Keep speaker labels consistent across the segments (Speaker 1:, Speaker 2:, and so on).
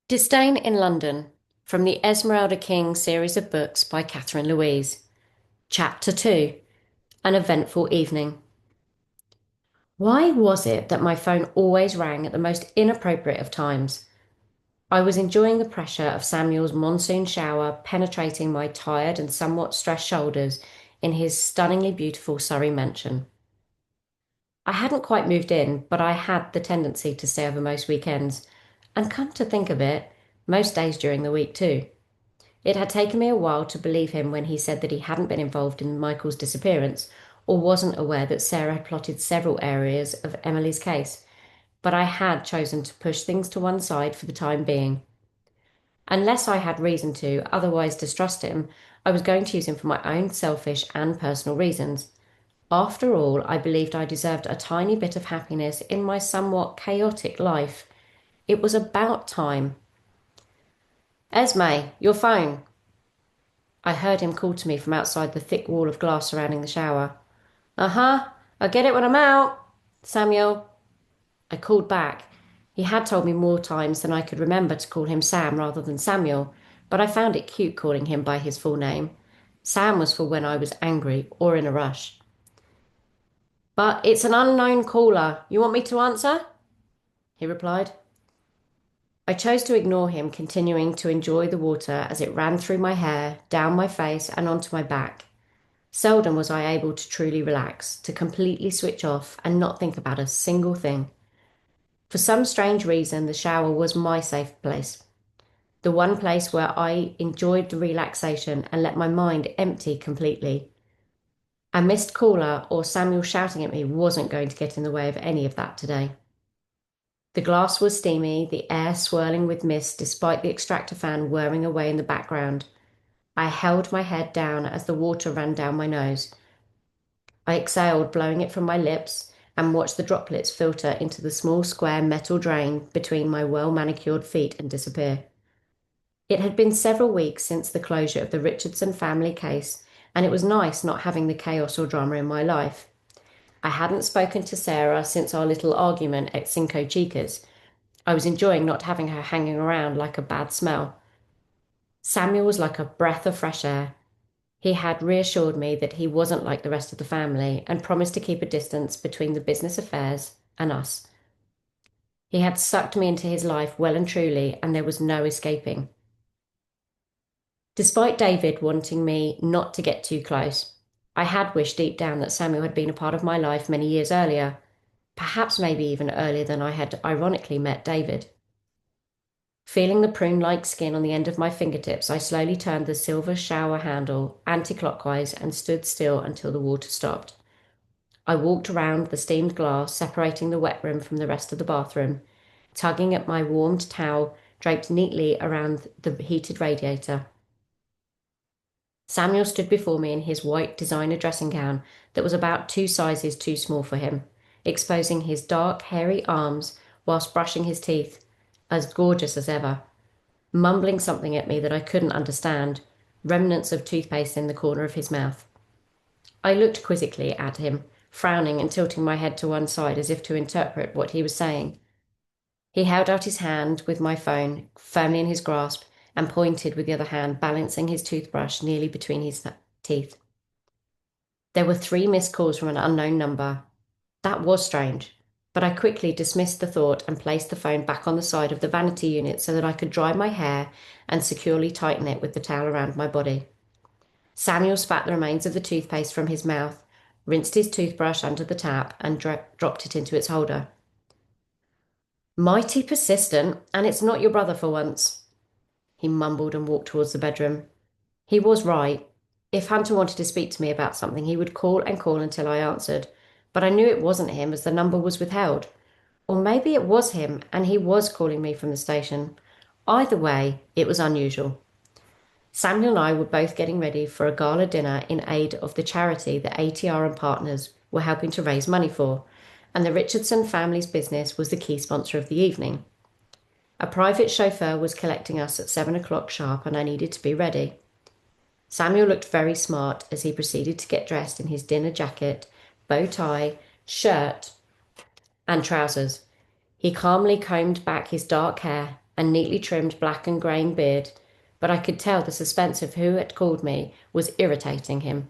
Speaker 1: Disdain in London, from the Esmeralda King series of books by Catherine Louise. Chapter 2. An Eventful Evening. Why was it that my phone always rang at the most inappropriate of times? I was enjoying the pressure of Samuel's monsoon shower penetrating my tired and somewhat stressed shoulders in his stunningly beautiful Surrey mansion. I hadn't quite moved in, but I had the tendency to stay over most weekends, and come to think of it, most days during the week too. It had taken me a while to believe him when he said that he hadn't been involved in Michael's disappearance or wasn't aware that Sarah had plotted several areas of Emily's case, but I had chosen to push things to one side for the time being. Unless I had reason to otherwise distrust him, I was going to use him for my own selfish and personal reasons. After all, I believed I deserved a tiny bit of happiness in my somewhat chaotic life. It was about time. Esme, your phone. I heard him call to me from outside the thick wall of glass surrounding the shower. Uh-huh, I'll get it when I'm out, Samuel. I called back. He had told me more times than I could remember to call him Sam rather than Samuel, but I found it cute calling him by his full name. Sam was for when I was angry or in a rush. But it's an unknown caller. You want me to answer? He replied. I chose to ignore him, continuing to enjoy the water as it ran through my hair, down my face, and onto my back. Seldom was I able to truly relax, to completely switch off and not think about a single thing. For some strange reason, the shower was my safe place, the one place where I enjoyed the relaxation and let my mind empty completely. A missed caller or Samuel shouting at me wasn't going to get in the way of any of that today. The glass was steamy, the air swirling with mist despite the extractor fan whirring away in the background. I held my head down as the water ran down my nose. I exhaled, blowing it from my lips, and watched the droplets filter into the small square metal drain between my well-manicured feet and disappear. It had been several weeks since the closure of the Richardson family case, and it was nice not having the chaos or drama in my life. I hadn't spoken to Sarah since our little argument at Cinco Chicas. I was enjoying not having her hanging around like a bad smell. Samuel was like a breath of fresh air. He had reassured me that he wasn't like the rest of the family and promised to keep a distance between the business affairs and us. He had sucked me into his life well and truly, and there was no escaping. Despite David wanting me not to get too close, I had wished deep down that Samuel had been a part of my life many years earlier, perhaps maybe even earlier than I had ironically met David. Feeling the prune-like skin on the end of my fingertips, I slowly turned the silver shower handle anti-clockwise and stood still until the water stopped. I walked around the steamed glass, separating the wet room from the rest of the bathroom, tugging at my warmed towel draped neatly around the heated radiator. Samuel stood before me in his white designer dressing gown that was about 2 sizes too small for him, exposing his dark, hairy arms whilst brushing his teeth, as gorgeous as ever, mumbling something at me that I couldn't understand, remnants of toothpaste in the corner of his mouth. I looked quizzically at him, frowning and tilting my head to one side as if to interpret what he was saying. He held out his hand with my phone firmly in his grasp and pointed with the other hand, balancing his toothbrush nearly between his teeth. There were 3 missed calls from an unknown number. That was strange, but I quickly dismissed the thought and placed the phone back on the side of the vanity unit so that I could dry my hair and securely tighten it with the towel around my body. Samuel spat the remains of the toothpaste from his mouth, rinsed his toothbrush under the tap, and dropped it into its holder. Mighty persistent, and it's not your brother for once, he mumbled and walked towards the bedroom. He was right. If Hunter wanted to speak to me about something, he would call and call until I answered. But I knew it wasn't him as the number was withheld. Or maybe it was him and he was calling me from the station. Either way, it was unusual. Samuel and I were both getting ready for a gala dinner in aid of the charity that ATR and partners were helping to raise money for, and the Richardson family's business was the key sponsor of the evening. A private chauffeur was collecting us at 7 o'clock sharp, and I needed to be ready. Samuel looked very smart as he proceeded to get dressed in his dinner jacket, bow tie, shirt, and trousers. He calmly combed back his dark hair, and neatly trimmed black and greying beard, but I could tell the suspense of who had called me was irritating him.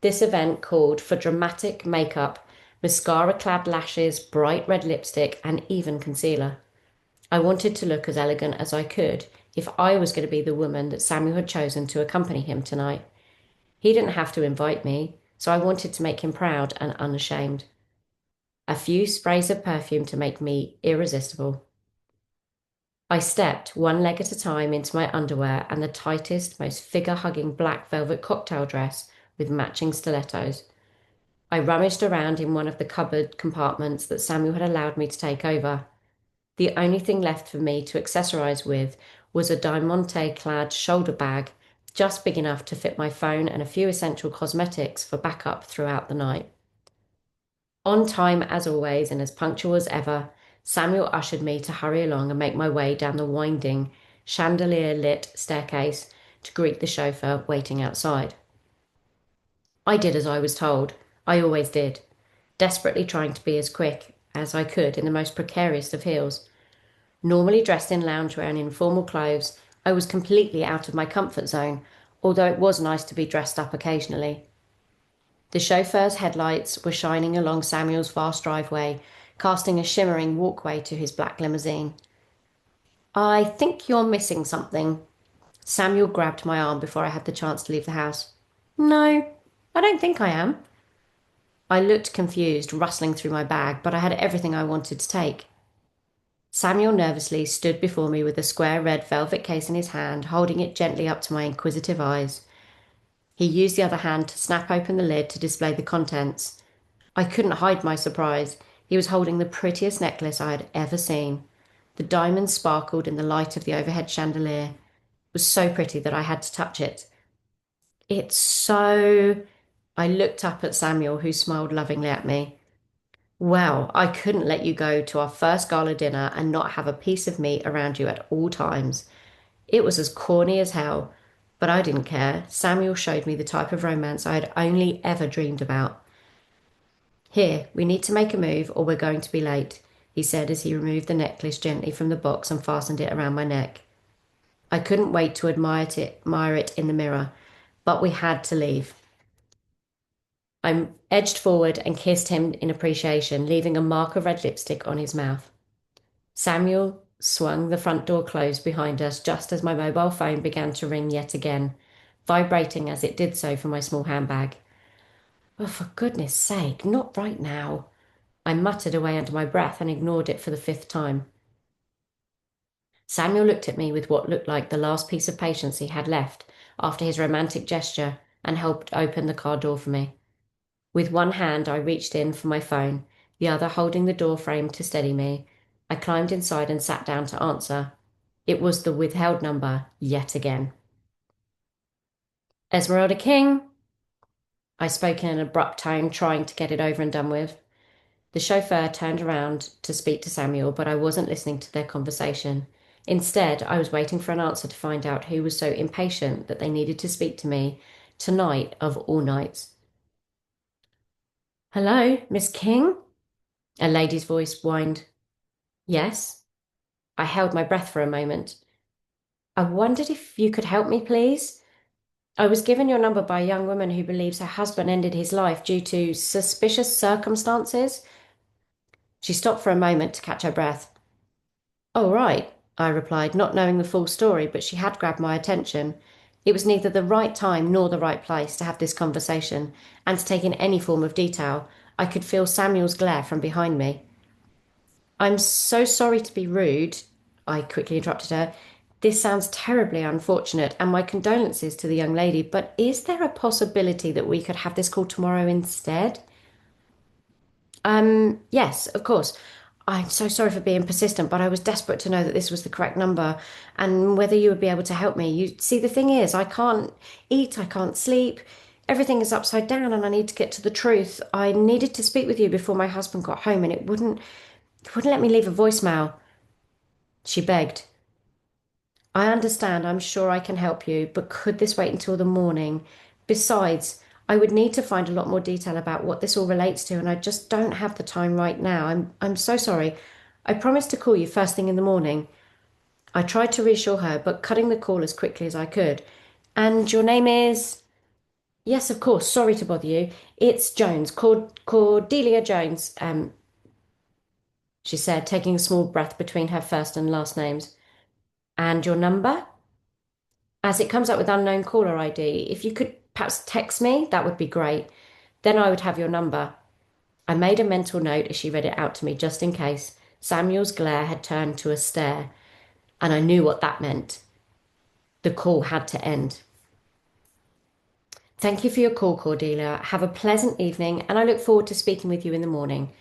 Speaker 1: This event called for dramatic makeup, mascara-clad lashes, bright red lipstick, and even concealer. I wanted to look as elegant as I could if I was going to be the woman that Samuel had chosen to accompany him tonight. He didn't have to invite me, so I wanted to make him proud and unashamed. A few sprays of perfume to make me irresistible. I stepped one leg at a time into my underwear and the tightest, most figure-hugging black velvet cocktail dress with matching stilettos. I rummaged around in one of the cupboard compartments that Samuel had allowed me to take over. The only thing left for me to accessorize with was a diamante-clad shoulder bag, just big enough to fit my phone and a few essential cosmetics for backup throughout the night. On time as always and as punctual as ever, Samuel ushered me to hurry along and make my way down the winding, chandelier-lit staircase to greet the chauffeur waiting outside. I did as I was told. I always did, desperately trying to be as quick as I could in the most precarious of heels. Normally dressed in loungewear and informal clothes, I was completely out of my comfort zone, although it was nice to be dressed up occasionally. The chauffeur's headlights were shining along Samuel's vast driveway, casting a shimmering walkway to his black limousine. I think you're missing something. Samuel grabbed my arm before I had the chance to leave the house. No, I don't think I am. I looked confused, rustling through my bag, but I had everything I wanted to take. Samuel nervously stood before me with a square red velvet case in his hand, holding it gently up to my inquisitive eyes. He used the other hand to snap open the lid to display the contents. I couldn't hide my surprise. He was holding the prettiest necklace I had ever seen. The diamonds sparkled in the light of the overhead chandelier. It was so pretty that I had to touch it. It's so... I looked up at Samuel, who smiled lovingly at me. Well, I couldn't let you go to our first gala dinner and not have a piece of me around you at all times. It was as corny as hell, but I didn't care. Samuel showed me the type of romance I had only ever dreamed about. Here, we need to make a move or we're going to be late, he said as he removed the necklace gently from the box and fastened it around my neck. I couldn't wait to admire it in the mirror, but we had to leave. I edged forward and kissed him in appreciation, leaving a mark of red lipstick on his mouth. Samuel swung the front door closed behind us just as my mobile phone began to ring yet again, vibrating as it did so from my small handbag. Oh, for goodness sake, not right now. I muttered away under my breath and ignored it for the fifth time. Samuel looked at me with what looked like the last piece of patience he had left after his romantic gesture and helped open the car door for me. With one hand, I reached in for my phone, the other holding the door frame to steady me. I climbed inside and sat down to answer. It was the withheld number yet again. Esmeralda King, I spoke in an abrupt tone, trying to get it over and done with. The chauffeur turned around to speak to Samuel, but I wasn't listening to their conversation. Instead, I was waiting for an answer to find out who was so impatient that they needed to speak to me tonight of all nights. Hello, Miss King? A lady's voice whined. Yes? I held my breath for a moment. I wondered if you could help me, please. I was given your number by a young woman who believes her husband ended his life due to suspicious circumstances. She stopped for a moment to catch her breath. Oh, right, I replied, not knowing the full story, but she had grabbed my attention. It was neither the right time nor the right place to have this conversation, and to take in any form of detail. I could feel Samuel's glare from behind me. I'm so sorry to be rude, I quickly interrupted her. This sounds terribly unfortunate, and my condolences to the young lady, but is there a possibility that we could have this call tomorrow instead? Yes, of course. I'm so sorry for being persistent, but I was desperate to know that this was the correct number and whether you would be able to help me. You see, the thing is, I can't eat, I can't sleep. Everything is upside down and I need to get to the truth. I needed to speak with you before my husband got home and it wouldn't let me leave a voicemail. She begged. I understand, I'm sure I can help you, but could this wait until the morning? Besides, I would need to find a lot more detail about what this all relates to, and I just don't have the time right now. I'm so sorry. I promised to call you first thing in the morning. I tried to reassure her, but cutting the call as quickly as I could. And your name is? Yes, of course. Sorry to bother you. It's Jones, Cordelia Jones, she said, taking a small breath between her first and last names. And your number? As it comes up with unknown caller ID, if you could perhaps text me, that would be great. Then I would have your number. I made a mental note as she read it out to me, just in case. Samuel's glare had turned to a stare, and I knew what that meant. The call had to end. Thank you for your call, Cordelia. Have a pleasant evening, and I look forward to speaking with you in the morning.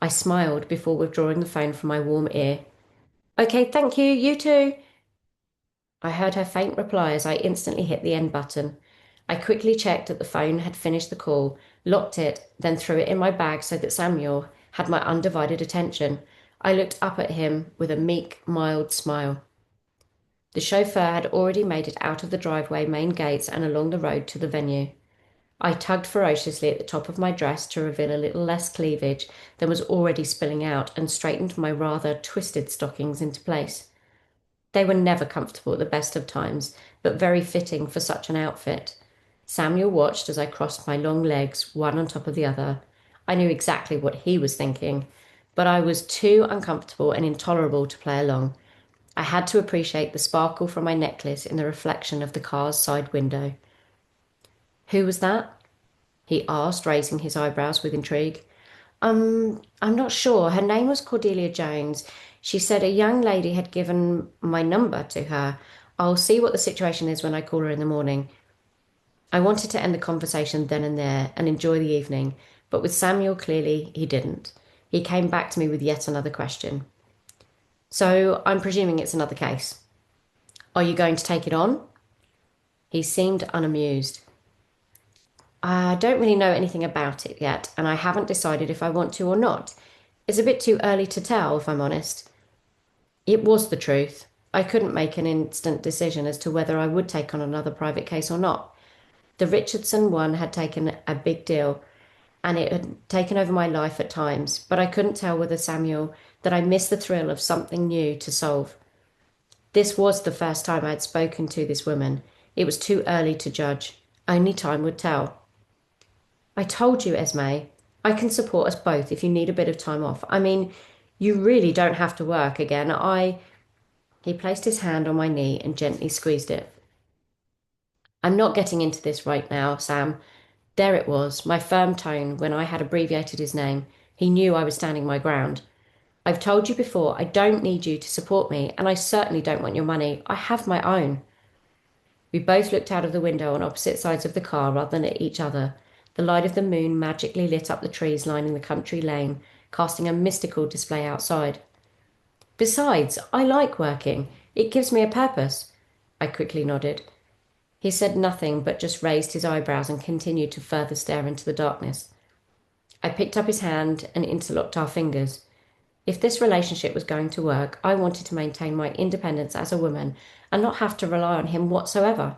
Speaker 1: I smiled before withdrawing the phone from my warm ear. Okay, thank you. You too. I heard her faint reply as I instantly hit the end button. I quickly checked that the phone had finished the call, locked it, then threw it in my bag so that Samuel had my undivided attention. I looked up at him with a meek, mild smile. The chauffeur had already made it out of the driveway main gates and along the road to the venue. I tugged ferociously at the top of my dress to reveal a little less cleavage than was already spilling out and straightened my rather twisted stockings into place. They were never comfortable at the best of times, but very fitting for such an outfit. Samuel watched as I crossed my long legs, one on top of the other. I knew exactly what he was thinking, but I was too uncomfortable and intolerable to play along. I had to appreciate the sparkle from my necklace in the reflection of the car's side window. Who was that? He asked, raising his eyebrows with intrigue. I'm not sure. Her name was Cordelia Jones. She said a young lady had given my number to her. I'll see what the situation is when I call her in the morning. I wanted to end the conversation then and there and enjoy the evening, but with Samuel, clearly he didn't. He came back to me with yet another question. So I'm presuming it's another case. Are you going to take it on? He seemed unamused. I don't really know anything about it yet, and I haven't decided if I want to or not. It's a bit too early to tell, if I'm honest. It was the truth. I couldn't make an instant decision as to whether I would take on another private case or not. The Richardson one had taken a big deal, and it had taken over my life at times, but I couldn't tell whether Samuel that I missed the thrill of something new to solve. This was the first time I had spoken to this woman. It was too early to judge. Only time would tell. I told you, Esme, I can support us both if you need a bit of time off. I mean, you really don't have to work again. He placed his hand on my knee and gently squeezed it. I'm not getting into this right now, Sam. There it was, my firm tone when I had abbreviated his name. He knew I was standing my ground. I've told you before, I don't need you to support me, and I certainly don't want your money. I have my own. We both looked out of the window on opposite sides of the car rather than at each other. The light of the moon magically lit up the trees lining the country lane, casting a mystical display outside. Besides, I like working. It gives me a purpose. I quickly nodded. He said nothing but just raised his eyebrows and continued to further stare into the darkness. I picked up his hand and interlocked our fingers. If this relationship was going to work, I wanted to maintain my independence as a woman and not have to rely on him whatsoever.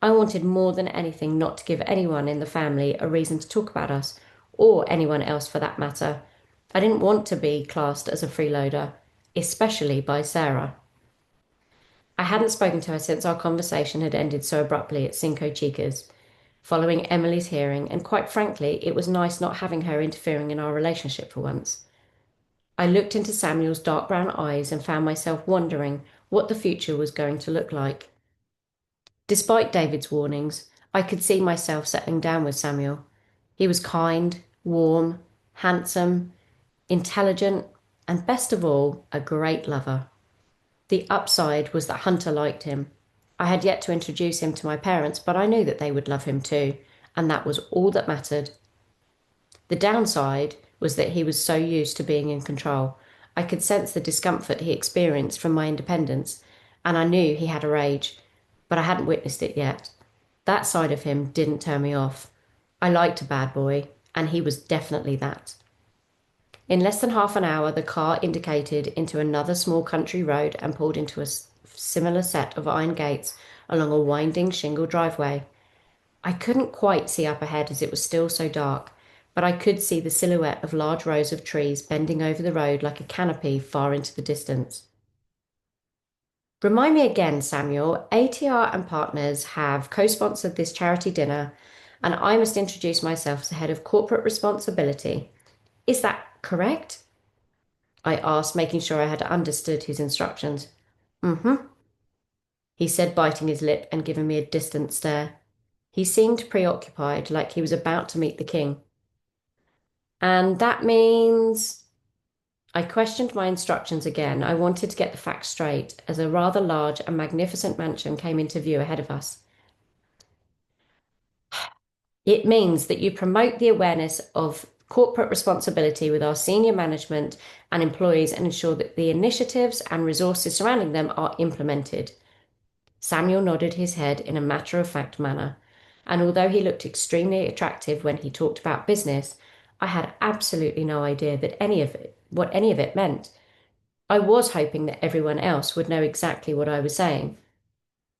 Speaker 1: I wanted more than anything not to give anyone in the family a reason to talk about us, or anyone else for that matter. I didn't want to be classed as a freeloader, especially by Sarah. I hadn't spoken to her since our conversation had ended so abruptly at Cinco Chicas, following Emily's hearing, and quite frankly, it was nice not having her interfering in our relationship for once. I looked into Samuel's dark brown eyes and found myself wondering what the future was going to look like. Despite David's warnings, I could see myself settling down with Samuel. He was kind, warm, handsome, intelligent, and best of all, a great lover. The upside was that Hunter liked him. I had yet to introduce him to my parents, but I knew that they would love him too, and that was all that mattered. The downside was that he was so used to being in control. I could sense the discomfort he experienced from my independence, and I knew he had a rage, but I hadn't witnessed it yet. That side of him didn't turn me off. I liked a bad boy, and he was definitely that. In less than half an hour, the car indicated into another small country road and pulled into a similar set of iron gates along a winding shingle driveway. I couldn't quite see up ahead as it was still so dark, but I could see the silhouette of large rows of trees bending over the road like a canopy far into the distance. Remind me again, Samuel. ATR and partners have co-sponsored this charity dinner, and I must introduce myself as the head of corporate responsibility. Is that correct? I asked, making sure I had understood his instructions. Mm-hmm, he said, biting his lip and giving me a distant stare. He seemed preoccupied, like he was about to meet the king. And that means I questioned my instructions again. I wanted to get the facts straight as a rather large and magnificent mansion came into view ahead of us. It means that you promote the awareness of corporate responsibility with our senior management and employees and ensure that the initiatives and resources surrounding them are implemented. Samuel nodded his head in a matter-of-fact manner, and although he looked extremely attractive when he talked about business, I had absolutely no idea what any of it meant. I was hoping that everyone else would know exactly what I was saying.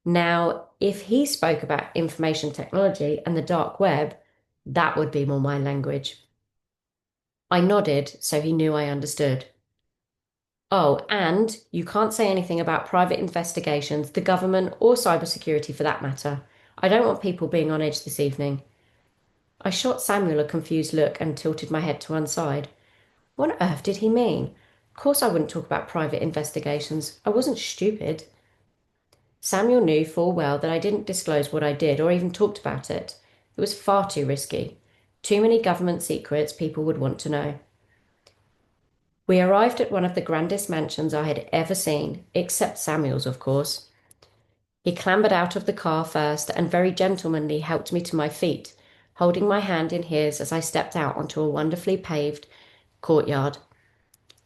Speaker 1: Now, if he spoke about information technology and the dark web, that would be more my language. I nodded, so he knew I understood. Oh, and you can't say anything about private investigations, the government, or cybersecurity for that matter. I don't want people being on edge this evening. I shot Samuel a confused look and tilted my head to one side. What on earth did he mean? Of course I wouldn't talk about private investigations. I wasn't stupid. Samuel knew full well that I didn't disclose what I did or even talked about it. It was far too risky. Too many government secrets people would want to know. We arrived at one of the grandest mansions I had ever seen, except Samuel's, of course. He clambered out of the car first and very gentlemanly helped me to my feet, holding my hand in his as I stepped out onto a wonderfully paved courtyard.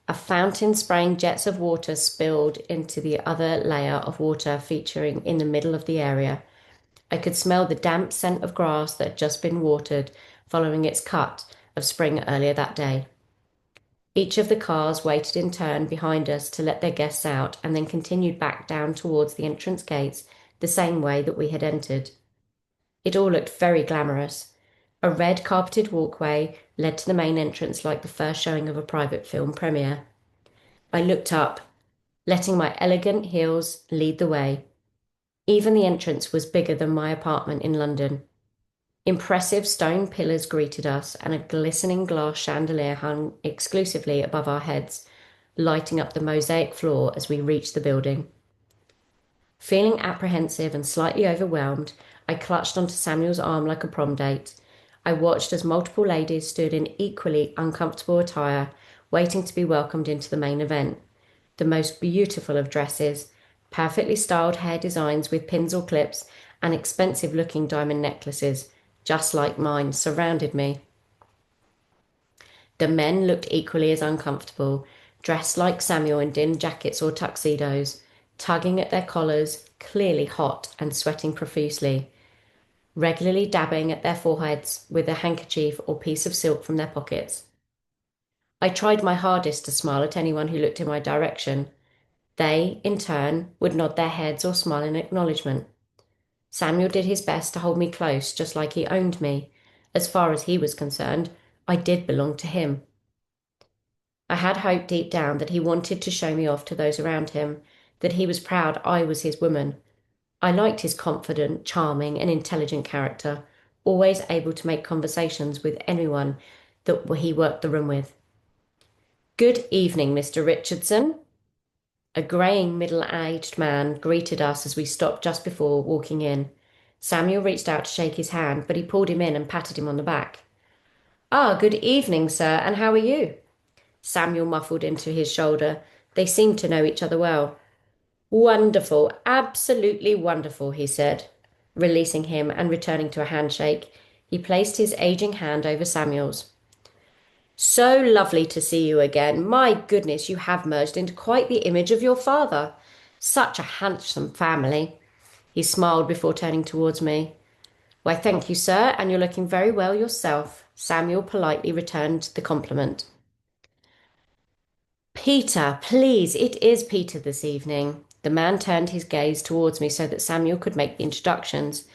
Speaker 1: A fountain spraying jets of water spilled into the other layer of water featuring in the middle of the area. I could smell the damp scent of grass that had just been watered following its cut of spring earlier that day. Each of the cars waited in turn behind us to let their guests out and then continued back down towards the entrance gates the same way that we had entered. It all looked very glamorous. A red carpeted walkway led to the main entrance like the first showing of a private film premiere. I looked up, letting my elegant heels lead the way. Even the entrance was bigger than my apartment in London. Impressive stone pillars greeted us, and a glistening glass chandelier hung exclusively above our heads, lighting up the mosaic floor as we reached the building. Feeling apprehensive and slightly overwhelmed, I clutched onto Samuel's arm like a prom date. I watched as multiple ladies stood in equally uncomfortable attire, waiting to be welcomed into the main event. The most beautiful of dresses, perfectly styled hair designs with pins or clips, and expensive looking diamond necklaces, just like mine, surrounded me. The men looked equally as uncomfortable, dressed like Samuel in dim jackets or tuxedos, tugging at their collars, clearly hot and sweating profusely, regularly dabbing at their foreheads with a handkerchief or piece of silk from their pockets. I tried my hardest to smile at anyone who looked in my direction. They, in turn, would nod their heads or smile in acknowledgement. Samuel did his best to hold me close, just like he owned me. As far as he was concerned, I did belong to him. I had hoped deep down that he wanted to show me off to those around him, that he was proud I was his woman. I liked his confident, charming, and intelligent character, always able to make conversations with anyone that he worked the room with. Good evening, Mr. Richardson. A greying, middle-aged man greeted us as we stopped just before walking in. Samuel reached out to shake his hand, but he pulled him in and patted him on the back. Ah, good evening, sir, and how are you? Samuel muffled into his shoulder. They seemed to know each other well. Wonderful, absolutely wonderful, he said, releasing him and returning to a handshake. He placed his aging hand over Samuel's. So lovely to see you again. My goodness, you have merged into quite the image of your father. Such a handsome family. He smiled before turning towards me. Why, thank you, sir, and you're looking very well yourself. Samuel politely returned the compliment. Peter, please, it is Peter this evening. The man turned his gaze towards me so that Samuel could make the introductions.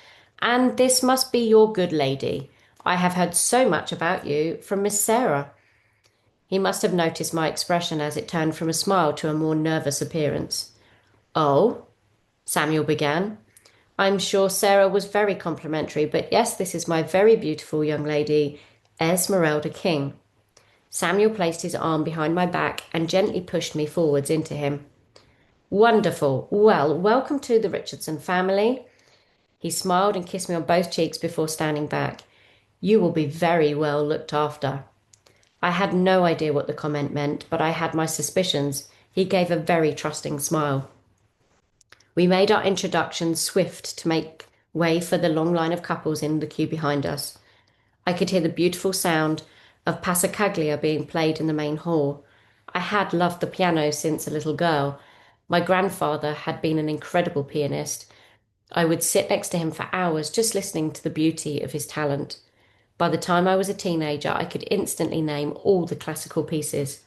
Speaker 1: And this must be your good lady. I have heard so much about you from Miss Sarah. He must have noticed my expression as it turned from a smile to a more nervous appearance. Oh? Samuel began. I'm sure Sarah was very complimentary, but yes, this is my very beautiful young lady, Esmeralda King. Samuel placed his arm behind my back and gently pushed me forwards into him. Wonderful. Well, welcome to the Richardson family. He smiled and kissed me on both cheeks before standing back. You will be very well looked after. I had no idea what the comment meant, but I had my suspicions. He gave a very trusting smile. We made our introductions swift to make way for the long line of couples in the queue behind us. I could hear the beautiful sound of Passacaglia being played in the main hall. I had loved the piano since a little girl. My grandfather had been an incredible pianist. I would sit next to him for hours just listening to the beauty of his talent. By the time I was a teenager, I could instantly name all the classical pieces.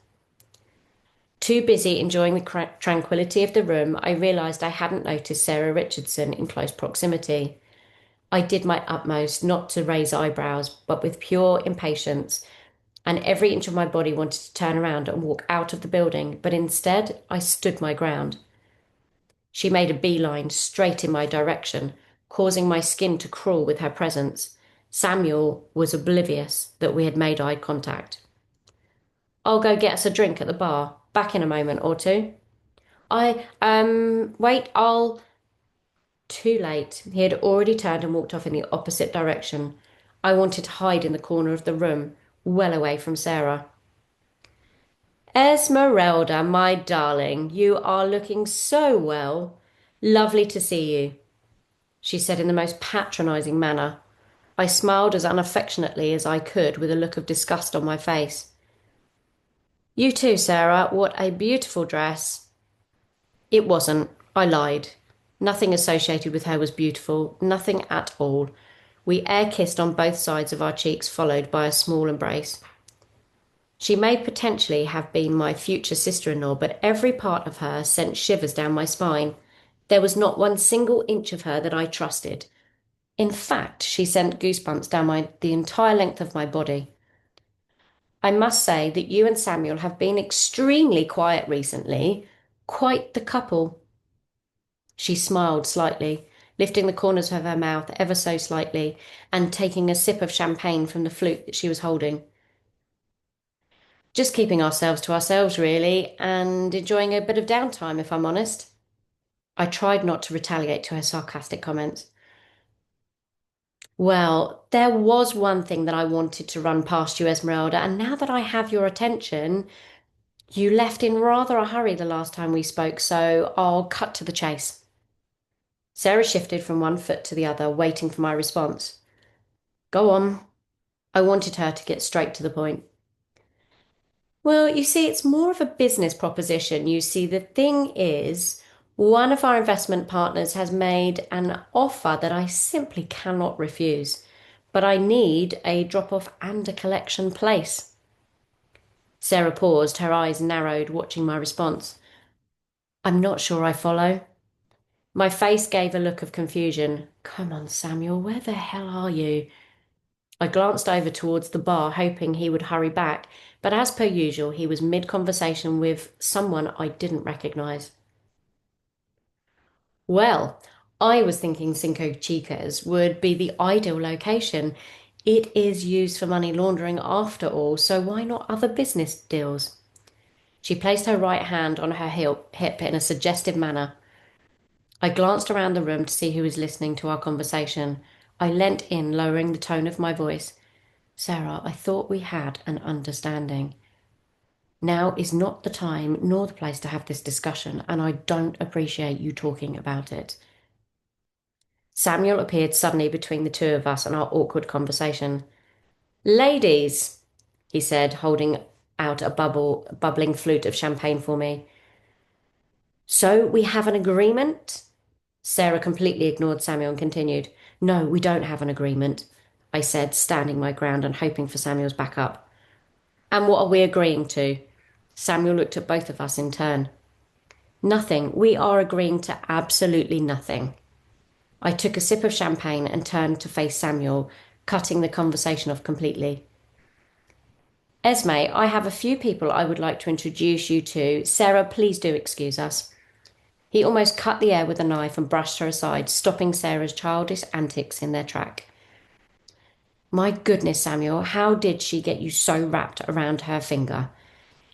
Speaker 1: Too busy enjoying the tranquility of the room, I realised I hadn't noticed Sarah Richardson in close proximity. I did my utmost not to raise eyebrows, but with pure impatience, and every inch of my body wanted to turn around and walk out of the building, but instead I stood my ground. She made a beeline straight in my direction, causing my skin to crawl with her presence. Samuel was oblivious that we had made eye contact. I'll go get us a drink at the bar. Back in a moment or two. Wait, I'll. Too late. He had already turned and walked off in the opposite direction. I wanted to hide in the corner of the room, well away from Sarah. Esmeralda, my darling, you are looking so well. Lovely to see you, she said in the most patronizing manner. I smiled as unaffectionately as I could with a look of disgust on my face. You too, Sarah. What a beautiful dress. It wasn't. I lied. Nothing associated with her was beautiful. Nothing at all. We air kissed on both sides of our cheeks, followed by a small embrace. She may potentially have been my future sister-in-law, but every part of her sent shivers down my spine. There was not one single inch of her that I trusted. In fact, she sent goosebumps down the entire length of my body. I must say that you and Samuel have been extremely quiet recently. Quite the couple. She smiled slightly, lifting the corners of her mouth ever so slightly and taking a sip of champagne from the flute that she was holding. Just keeping ourselves to ourselves, really, and enjoying a bit of downtime, if I'm honest. I tried not to retaliate to her sarcastic comments. Well, there was one thing that I wanted to run past you, Esmeralda, and now that I have your attention, you left in rather a hurry the last time we spoke, so I'll cut to the chase. Sarah shifted from one foot to the other, waiting for my response. Go on. I wanted her to get straight to the point. Well, you see, it's more of a business proposition. You see, the thing is, one of our investment partners has made an offer that I simply cannot refuse, but I need a drop-off and a collection place. Sarah paused, her eyes narrowed, watching my response. I'm not sure I follow. My face gave a look of confusion. Come on, Samuel, where the hell are you? I glanced over towards the bar, hoping he would hurry back, but as per usual, he was mid-conversation with someone I didn't recognise. Well, I was thinking Cinco Chicas would be the ideal location. It is used for money laundering after all, so why not other business deals? She placed her right hand on her hip in a suggestive manner. I glanced around the room to see who was listening to our conversation. I leant in, lowering the tone of my voice. Sarah, I thought we had an understanding. Now is not the time nor the place to have this discussion, and I don't appreciate you talking about it. Samuel appeared suddenly between the two of us and our awkward conversation. Ladies, he said, holding out a bubbling flute of champagne for me. So we have an agreement? Sarah completely ignored Samuel and continued. No, we don't have an agreement, I said, standing my ground and hoping for Samuel's backup. And what are we agreeing to? Samuel looked at both of us in turn. Nothing. We are agreeing to absolutely nothing. I took a sip of champagne and turned to face Samuel, cutting the conversation off completely. Esme, I have a few people I would like to introduce you to. Sarah, please do excuse us. He almost cut the air with a knife and brushed her aside, stopping Sarah's childish antics in their track. My goodness, Samuel, how did she get you so wrapped around her finger?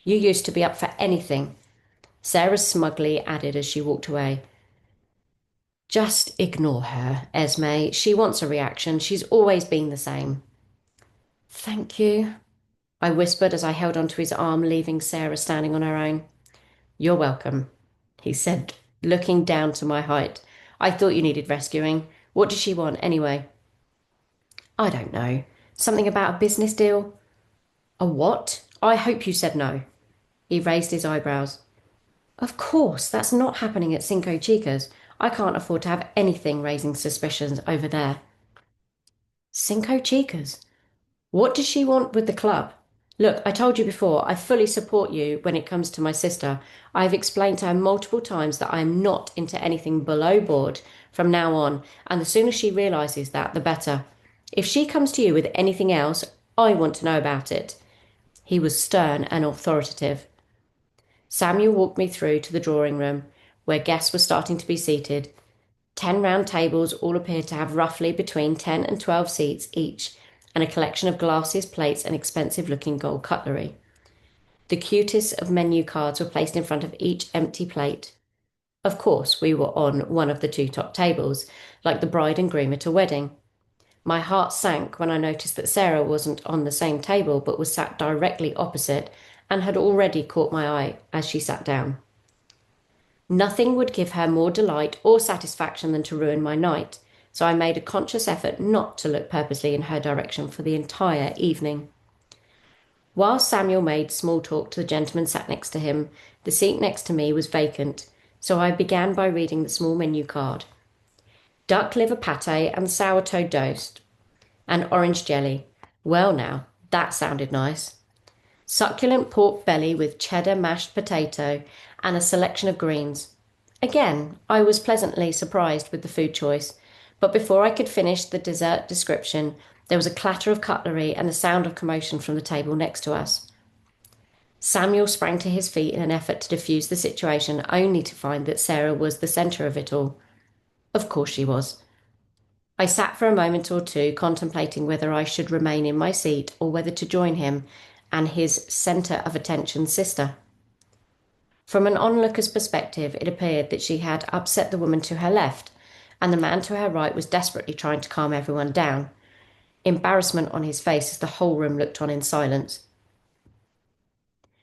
Speaker 1: You used to be up for anything, Sarah smugly added as she walked away. Just ignore her, Esme. She wants a reaction. She's always been the same. Thank you, I whispered as I held onto his arm, leaving Sarah standing on her own. You're welcome, he said, looking down to my height. I thought you needed rescuing. What does she want, anyway? I don't know. Something about a business deal? A what? I hope you said no. He raised his eyebrows. Of course, that's not happening at Cinco Chicas. I can't afford to have anything raising suspicions over there. Cinco Chicas? What does she want with the club? Look, I told you before, I fully support you when it comes to my sister. I've explained to her multiple times that I am not into anything below board from now on, and the sooner she realises that, the better. If she comes to you with anything else, I want to know about it. He was stern and authoritative. Samuel walked me through to the drawing room, where guests were starting to be seated. 10 round tables all appeared to have roughly between 10 and 12 seats each, and a collection of glasses, plates, and expensive-looking gold cutlery. The cutest of menu cards were placed in front of each empty plate. Of course, we were on one of the two top tables, like the bride and groom at a wedding. My heart sank when I noticed that Sarah wasn't on the same table but was sat directly opposite and had already caught my eye as she sat down. Nothing would give her more delight or satisfaction than to ruin my night, so I made a conscious effort not to look purposely in her direction for the entire evening. While Samuel made small talk to the gentleman sat next to him, the seat next to me was vacant, so I began by reading the small menu card. Duck liver pate and sourdough toast, and orange jelly. Well now, that sounded nice. Succulent pork belly with cheddar mashed potato and a selection of greens. Again, I was pleasantly surprised with the food choice, but before I could finish the dessert description, there was a clatter of cutlery and the sound of commotion from the table next to us. Samuel sprang to his feet in an effort to defuse the situation, only to find that Sarah was the centre of it all. Of course she was. I sat for a moment or two, contemplating whether I should remain in my seat or whether to join him and his centre of attention sister. From an onlooker's perspective, it appeared that she had upset the woman to her left, and the man to her right was desperately trying to calm everyone down, embarrassment on his face as the whole room looked on in silence.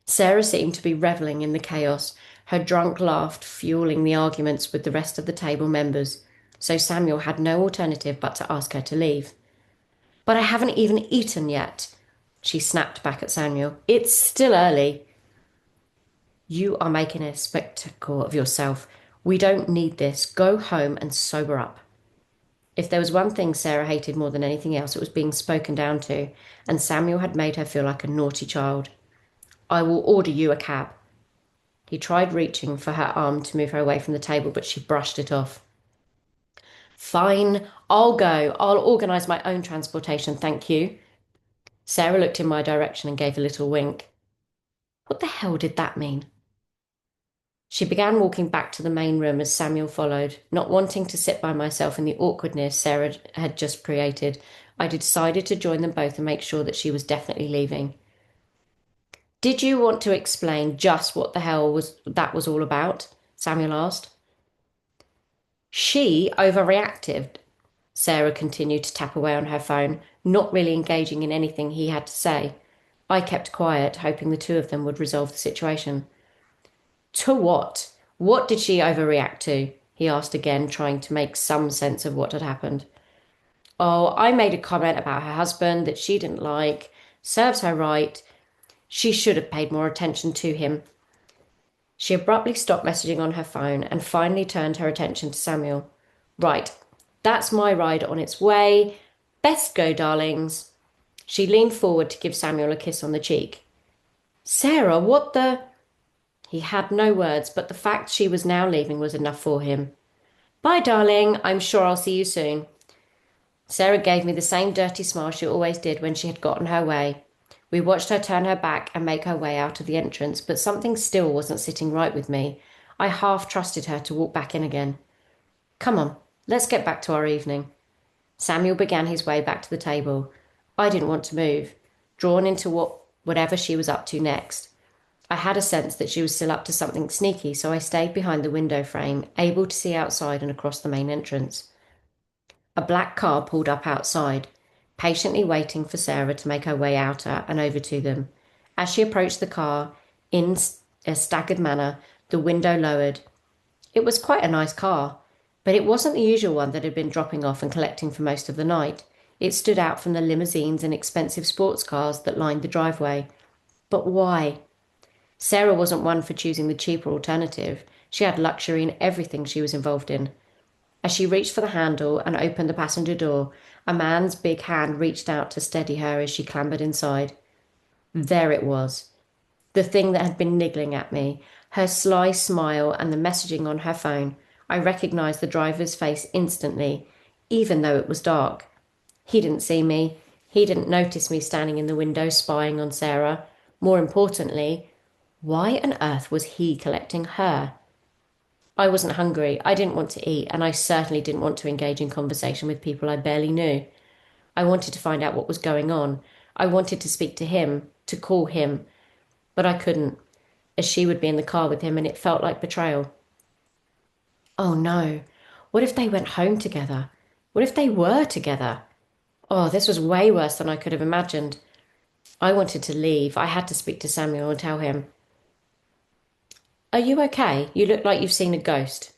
Speaker 1: Sarah seemed to be revelling in the chaos, her drunk laugh fueling the arguments with the rest of the table members, so Samuel had no alternative but to ask her to leave. But I haven't even eaten yet, she snapped back at Samuel. It's still early. You are making a spectacle of yourself. We don't need this. Go home and sober up. If there was one thing Sarah hated more than anything else, it was being spoken down to, and Samuel had made her feel like a naughty child. I will order you a cab. He tried reaching for her arm to move her away from the table, but she brushed it off. Fine, I'll go. I'll organise my own transportation, thank you. Sarah looked in my direction and gave a little wink. What the hell did that mean? She began walking back to the main room as Samuel followed. Not wanting to sit by myself in the awkwardness Sarah had just created, I decided to join them both and make sure that she was definitely leaving. Did you want to explain just what the hell was all about? Samuel asked. She overreacted. Sarah continued to tap away on her phone, not really engaging in anything he had to say. I kept quiet, hoping the two of them would resolve the situation. To what? What did she overreact to? He asked again, trying to make some sense of what had happened. Oh, I made a comment about her husband that she didn't like. Serves her right. She should have paid more attention to him. She abruptly stopped messaging on her phone and finally turned her attention to Samuel. Right, that's my ride on its way. Best go, darlings. She leaned forward to give Samuel a kiss on the cheek. Sarah, what the... He had no words, but the fact she was now leaving was enough for him. Bye, darling. I'm sure I'll see you soon. Sarah gave me the same dirty smile she always did when she had gotten her way. We watched her turn her back and make her way out of the entrance, but something still wasn't sitting right with me. I half trusted her to walk back in again. Come on, let's get back to our evening. Samuel began his way back to the table. I didn't want to move, drawn into whatever she was up to next. I had a sense that she was still up to something sneaky, so I stayed behind the window frame, able to see outside and across the main entrance. A black car pulled up outside, patiently waiting for Sarah to make her way out and over to them. As she approached the car, in a staggered manner, the window lowered. It was quite a nice car, but it wasn't the usual one that had been dropping off and collecting for most of the night. It stood out from the limousines and expensive sports cars that lined the driveway. But why? Sarah wasn't one for choosing the cheaper alternative. She had luxury in everything she was involved in. As she reached for the handle and opened the passenger door, a man's big hand reached out to steady her as she clambered inside. There it was, the thing that had been niggling at me, her sly smile and the messaging on her phone. I recognized the driver's face instantly, even though it was dark. He didn't see me. He didn't notice me standing in the window spying on Sarah. More importantly, why on earth was he collecting her? I wasn't hungry, I didn't want to eat, and I certainly didn't want to engage in conversation with people I barely knew. I wanted to find out what was going on. I wanted to speak to him, to call him, but I couldn't, as she would be in the car with him, and it felt like betrayal. Oh no, what if they went home together? What if they were together? Oh, this was way worse than I could have imagined. I wanted to leave. I had to speak to Samuel and tell him. Are you okay? You look like you've seen a ghost.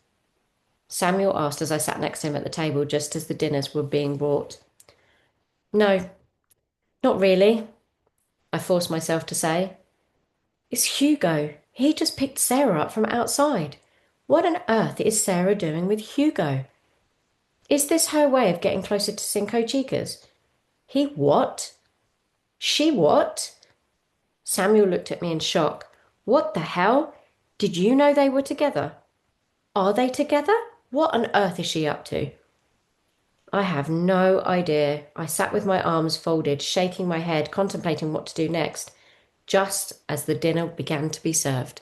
Speaker 1: Samuel asked as I sat next to him at the table just as the dinners were being brought. No, not really, I forced myself to say. It's Hugo. He just picked Sarah up from outside. What on earth is Sarah doing with Hugo? Is this her way of getting closer to Cinco Chicas? He what? She what? Samuel looked at me in shock. What the hell? Did you know they were together? Are they together? What on earth is she up to? I have no idea. I sat with my arms folded, shaking my head, contemplating what to do next, just as the dinner began to be served.